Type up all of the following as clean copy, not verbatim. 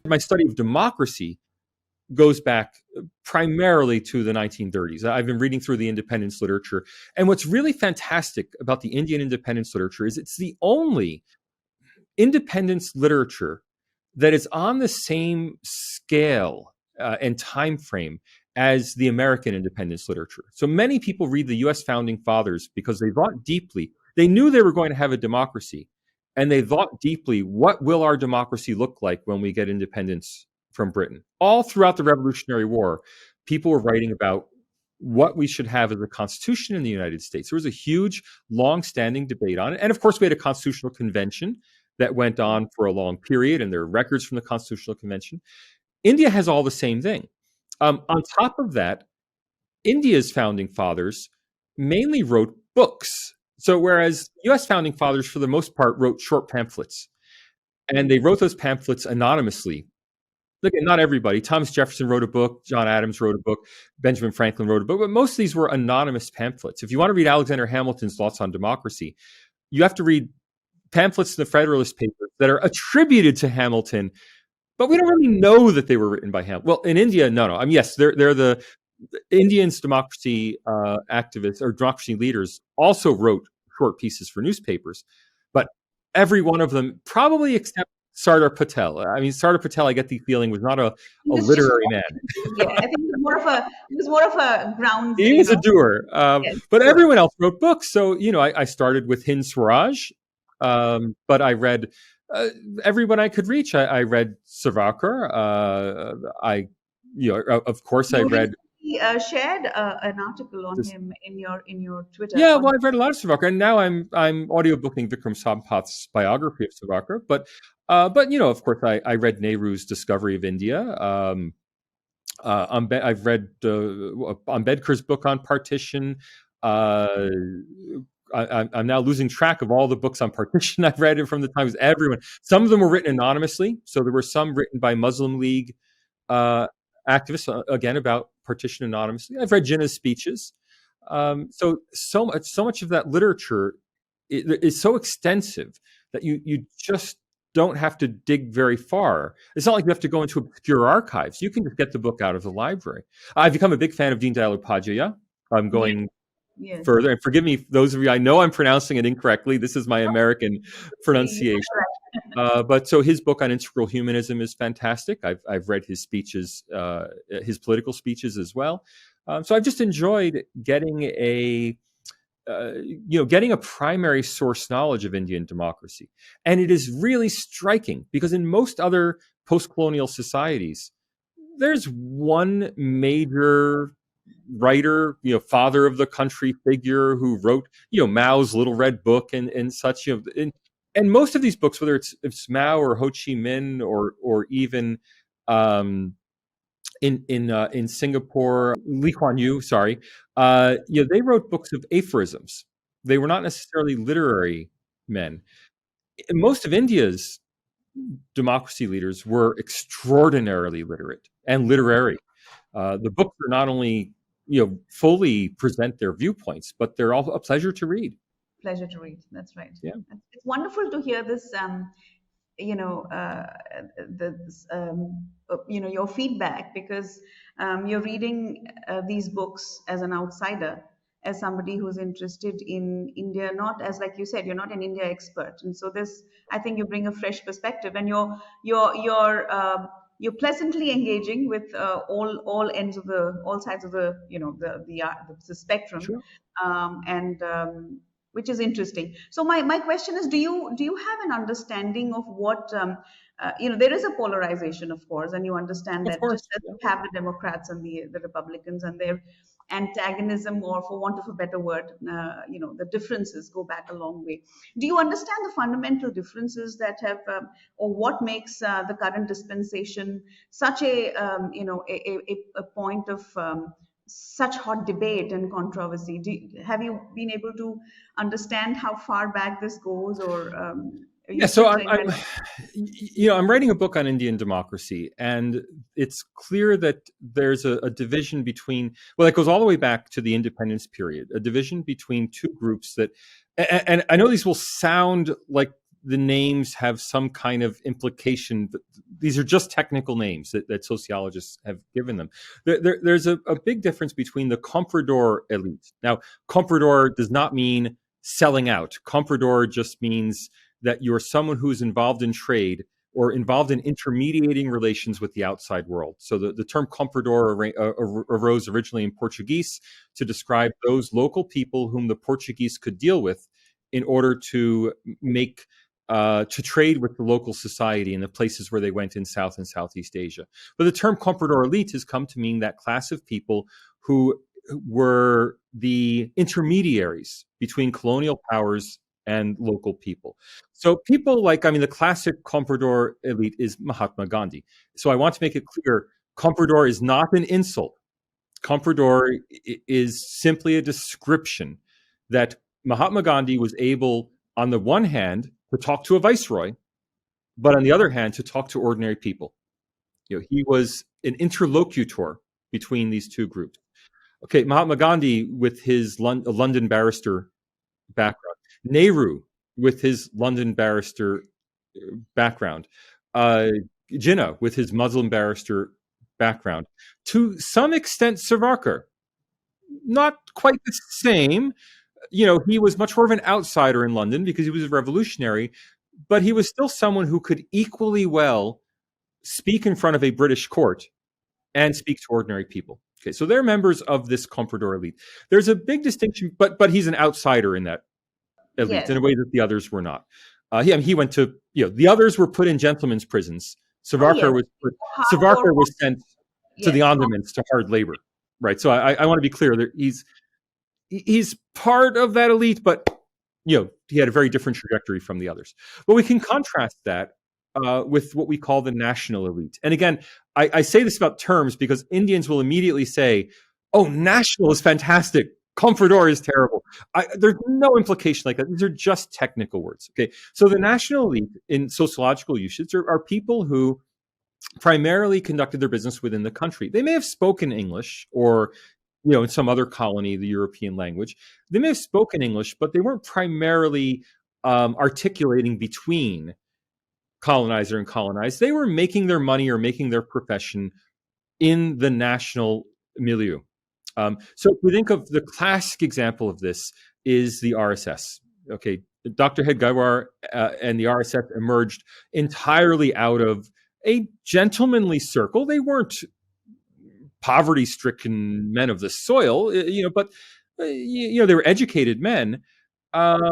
my study of democracy goes back primarily to the 1930s. I've been reading through the independence literature. And what's really fantastic about the Indian independence literature is it's the only independence literature that is on the same scale and time frame as the American independence literature. So many people read the US founding fathers because they thought deeply. They knew they were going to have a democracy, and they thought deeply, what will our democracy look like when we get independence from Britain? All throughout the Revolutionary War, people were writing about what we should have as a constitution in the United States. There was a huge, long-standing debate on it. And of course, we had a constitutional convention that went on for a long period, and there are records from the Constitutional Convention. India has all the same thing. On top of that, India's founding fathers mainly wrote books. So whereas U.S. founding fathers, for the most part, wrote short pamphlets, and they wrote those pamphlets anonymously. Look, not everybody. Thomas Jefferson wrote a book. John Adams wrote a book. Benjamin Franklin wrote a book. But most of these were anonymous pamphlets. If you want to read Alexander Hamilton's Thoughts on Democracy, you have to read pamphlets in the Federalist Papers that are attributed to Hamilton, but we don't really know that they were written by Hamilton. Well, in India, no. I mean, yes, they're the Indians' democracy activists or democracy leaders also wrote short pieces for newspapers, but every one of them, probably except Sardar Patel. I mean, Sardar Patel, I get the feeling, was not a literary man. Yeah, I think he was more of a ground. He was a doer, yes, but everyone else wrote books. So I started with Hind Swaraj, but I read everyone I could reach. I read Savarkar. Of course, I read. He shared an article on him in your Twitter. Yeah, well, I've read a lot of Savarkar, and now I'm audiobooking Vikram Sampath's biography of Savarkar. But of course, I read Nehru's Discovery of India. I've read Ambedkar's book on partition. I'm now losing track of all the books on partition I've read from the times. Everyone, some of them were written anonymously, so there were some written by Muslim League activists, again about partition anonymously. I've read Jinnah's speeches. So much of that literature is so extensive that you just don't have to dig very far. It's not like you have to go into obscure archives. You can just get the book out of the library. I've become a big fan of Deen Dayal Upadhyaya. I'm going further, and forgive me, those of you, I know I'm pronouncing it incorrectly. This is my American pronunciation. But so his book on integral humanism is fantastic. I've read his speeches, his political speeches as well. So I've just enjoyed getting a primary source knowledge of Indian democracy. And it is really striking because in most other post-colonial societies, there's one major writer, father of the country figure who wrote, Mao's Little Red Book and such, and most of these books, whether it's Mao or Ho Chi Minh or even in Singapore, Lee Kuan Yew, they wrote books of aphorisms. They were not necessarily literary men. Most of India's democracy leaders were extraordinarily literate and literary. The books are not only fully present their viewpoints, but they're all a pleasure to read. Pleasure to read. That's right. Yeah, it's wonderful to hear this. Your feedback, because you're reading these books as an outsider, as somebody who's interested in India, not as, like you said, you're not an India expert, and so this, I think, you bring a fresh perspective, and you're pleasantly engaging with all ends of all sides of the spectrum, sure. Which is interesting. So my question is, do you have an understanding of what there is a polarization, of course, and you understand that just as you have the Democrats and the Republicans and their antagonism, or for want of a better word, the differences go back a long way. Do you understand the fundamental differences that have, or what makes the current dispensation such a point of such hot debate and controversy? Have you been able to understand how far back this goes, or? So I'm writing a book on Indian democracy, and it's clear that there's a division between, well, it goes all the way back to the independence period, a division between two groups that, and I know these will sound like the names have some kind of implication. These are just technical names that sociologists have given them. There's a big difference between the comprador elite. Now, comprador does not mean selling out. Comprador just means that you're someone who's involved in trade or involved in intermediating relations with the outside world. So the term comprador arose originally in Portuguese to describe those local people whom the Portuguese could deal with in order to make to trade with the local society in the places where they went in South and Southeast Asia. But the term comprador elite has come to mean that class of people who were the intermediaries between colonial powers and local people. So people like, the classic comprador elite is Mahatma Gandhi. So I want to make it clear, comprador is not an insult. Comprador is simply a description that Mahatma Gandhi was able, on the one hand, to talk to a viceroy, but on the other hand, to talk to ordinary people. He was an interlocutor between these two groups. Okay, Mahatma Gandhi with his London barrister background, Nehru with his London barrister background, Jinnah with his Muslim barrister background, to some extent Savarkar, not quite the same. He was much more of an outsider in London because he was a revolutionary, but he was still someone who could equally well speak in front of a British court and speak to ordinary people. Okay, so they're members of this comprador elite. There's a big distinction, but he's an outsider in that elite in a way that the others were not. He went to, the others were put in gentlemen's prisons. Savarkar was sent to the Andamans to hard labor, right? So I want to be clear that he's part of that elite, but he had a very different trajectory from the others. But we can contrast that with what we call the national elite. And again, I say this about terms because Indians will immediately say, "Oh, national is fantastic. Comprador is terrible." There's no implication like that. These are just technical words. Okay, so the national elite in sociological usage are people who primarily conducted their business within the country. They may have spoken English or in some other colony, the European language. They may have spoken English, but they weren't primarily articulating between colonizer and colonized. They were making their money or making their profession in the national milieu. So if we think of the classic example of this is the RSS. Okay, Dr. Hedgewar and the RSS emerged entirely out of a gentlemanly circle. They weren't poverty-stricken men of the soil, but they were educated men. But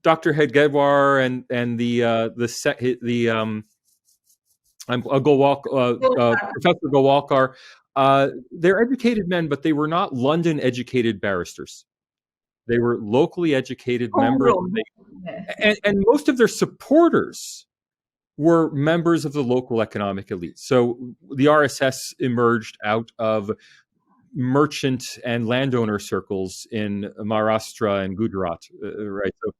Dr. Hedgewar and Professor Golwalkar, they're educated men, but they were not London-educated barristers. They were locally educated members, and most of their supporters were members of the local economic elite. So the RSS emerged out of merchant and landowner circles in Maharashtra and Gujarat, right? So,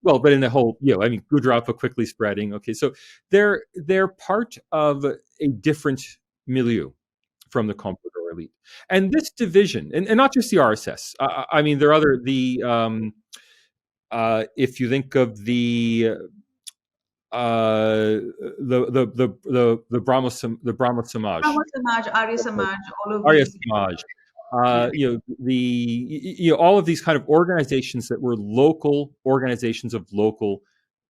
but in the whole, Gujarat quickly spreading. Okay, so they're part of a different milieu from the comprador elite, and this division, and not just the RSS. There are other if you think of the Brahmo Samaj, Arya Samaj, all of Arya these. Samaj, all of these kind of organizations that were local organizations of local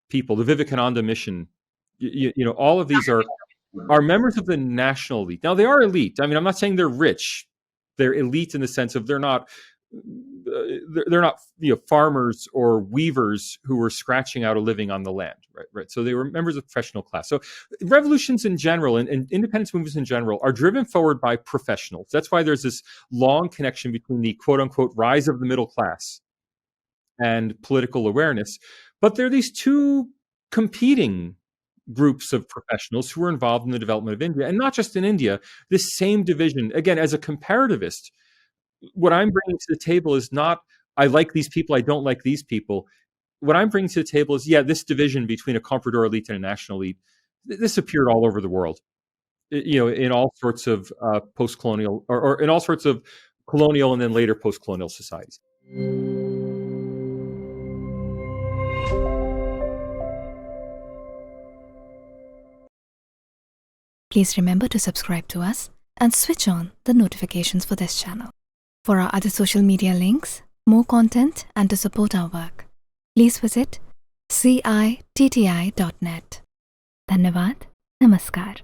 people. The Vivekananda Mission, all of these are members of the national elite. Now they are elite. I'm not saying they're rich. They're elite in the sense of they're not farmers or weavers who were scratching out a living on the land, right? So they were members of professional class. So revolutions in general and independence movements in general are driven forward by professionals. That's why there's this long connection between the quote unquote rise of the middle class and political awareness. But there are these two competing groups of professionals who were involved in the development of India, and not just in India. This same division, again, as a comparativist, what I'm bringing to the table is not, I like these people, I don't like these people. What I'm bringing to the table is, this division between a comprador elite and a national elite, this appeared all over the world, in all sorts of post-colonial or in all sorts of colonial and then later post-colonial societies. Please remember to subscribe to us and switch on the notifications for this channel. For our other social media links, more content, and to support our work, please visit citti.net. Dhanyavad. Namaskar.